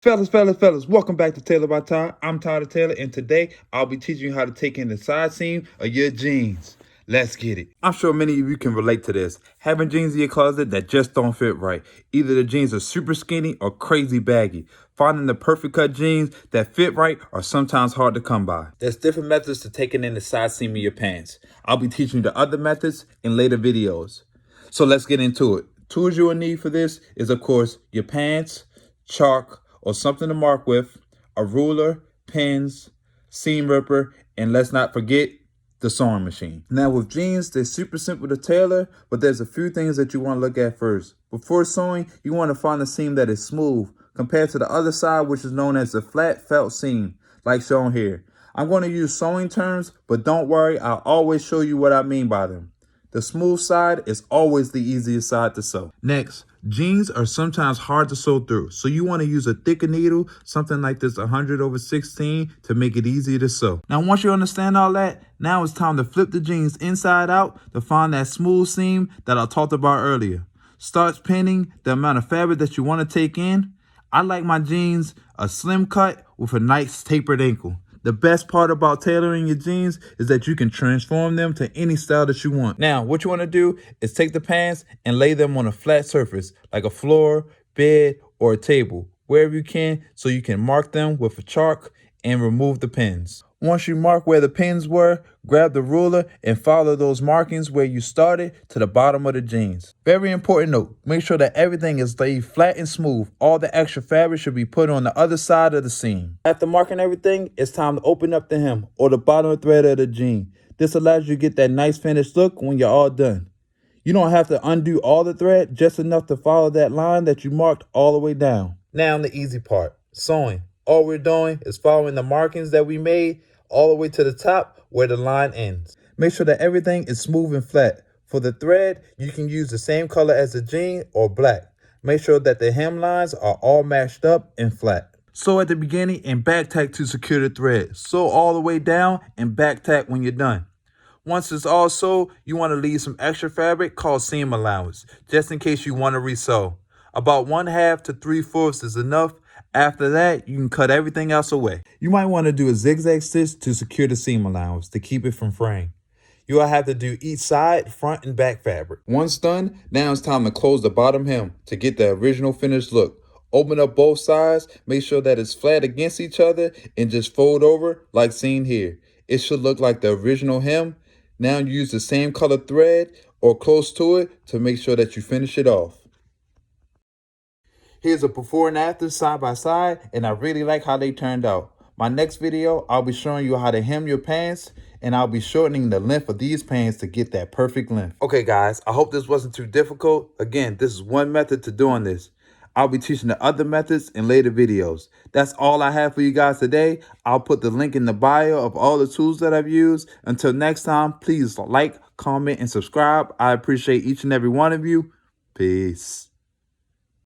Fellas, welcome back to Tailor by Ty. I'm Tythetailor, and today I'll be teaching you how to take in the side seam of your jeans. Let's get it. I'm sure many of you can relate to this. Having jeans in your closet that just don't fit right. Either the jeans are super skinny or crazy baggy. Finding the perfect cut jeans that fit right are sometimes hard to come by. There's different methods to taking in the side seam of your pants. I'll be teaching you the other methods in later videos. So let's get into it. Tools you will need for this is, of course, your pants, chalk, or something to mark with, a ruler, pins, seam ripper, and let's not forget the sewing machine. Now with jeans, they're super simple to tailor, but there's a few things that you want to look at first. Before sewing, you want to find a seam that is smooth compared to the other side, which is known as the flat felt seam, like shown here. I'm going to use sewing terms, but don't worry, I'll always show you what I mean by them. The smooth side is always the easiest side to sew. Next, jeans are sometimes hard to sew through, so you want to use a thicker needle, something like this 100/16, to make it easier to sew. Now, once you understand all that, now it's time to flip the jeans inside out to find that smooth seam that I talked about earlier. Start pinning the amount of fabric that you want to take in. I like my jeans a slim cut with a nice tapered ankle. The best part about tailoring your jeans is that you can transform them to any style that you want. Now, what you want to do is take the pants and lay them on a flat surface, like a floor, bed, or a table, wherever you can, so you can mark them with a chalk and remove the pins. Once you mark where the pins were, grab the ruler and follow those markings where you started to the bottom of the jeans. Very important note, make sure that everything is laid flat and smooth. All the extra fabric should be put on the other side of the seam. After marking everything, it's time to open up the hem or the bottom thread of the jean. This allows you to get that nice finished look when you're all done. You don't have to undo all the thread, just enough to follow that line that you marked all the way down. Now the easy part, sewing. All we're doing is following the markings that we made all the way to the top where the line ends. Make sure that everything is smooth and flat. For the thread, you can use the same color as the jean or black. Make sure that the hem lines are all matched up and flat. Sew at the beginning and back tack to secure the thread. Sew all the way down and back tack when you're done. Once it's all sewed, you want to leave some extra fabric called seam allowance, just in case you want to resew. About 1/2 to 3/4 is enough. After that, you can cut everything else away. You might want to do a zigzag stitch to secure the seam allowance to keep it from fraying. You will have to do each side, front and back fabric. Once done, now it's time to close the bottom hem to get the original finished look. Open up both sides, make sure that it's flat against each other, and just fold over like seen here. It should look like the original hem. Now use the same color thread or close to it to make sure that you finish it off. Here's a before and after side by side, and I really like how they turned out. My next video, I'll be showing you how to hem your pants, and I'll be shortening the length of these pants to get that perfect length. Okay guys, I hope this wasn't too difficult. Again, this is one method to doing this. I'll be teaching the other methods in later videos. That's all I have for you guys today. I'll put the link in the bio of all the tools that I've used. Until next time, please like, comment, and subscribe. I appreciate each and every one of you. Peace.